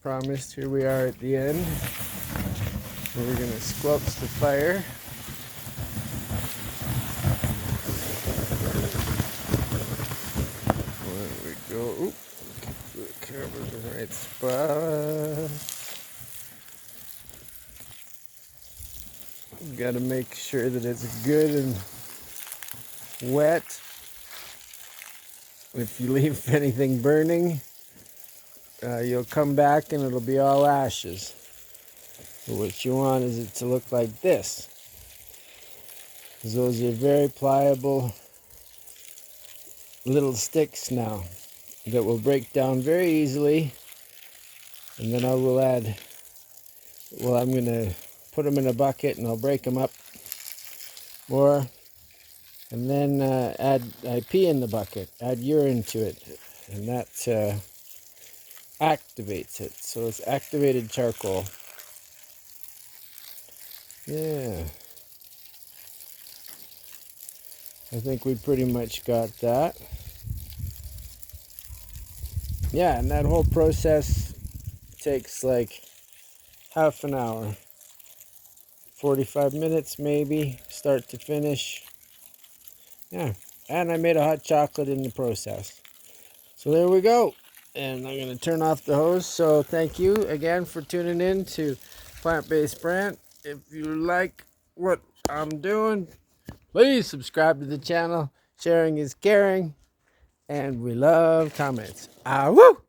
promised, here we are at the end. We're going to squelch the fire. There we go. Oop, keep the camera in the right spot. Got to make sure that it's good and wet. If you leave anything burning, you'll come back and it'll be all ashes. But what you want is it to look like this. Because those are very pliable little sticks now that will break down very easily. And then I will add, well, I'm going to put them in a bucket and I'll break them up more. And then I pee in the bucket, add urine to it, and that activates it. So it's activated charcoal. Yeah. I think we pretty much got that. Yeah, and that whole process takes like half an hour. 45 minutes maybe, start to finish. Yeah, and I made a hot chocolate in the process. So there we go. And I'm going to turn off the hose. So thank you again for tuning in to Plant-Based Brand. If you like what I'm doing, please subscribe to the channel. Sharing is caring. And we love comments. Ah, woo!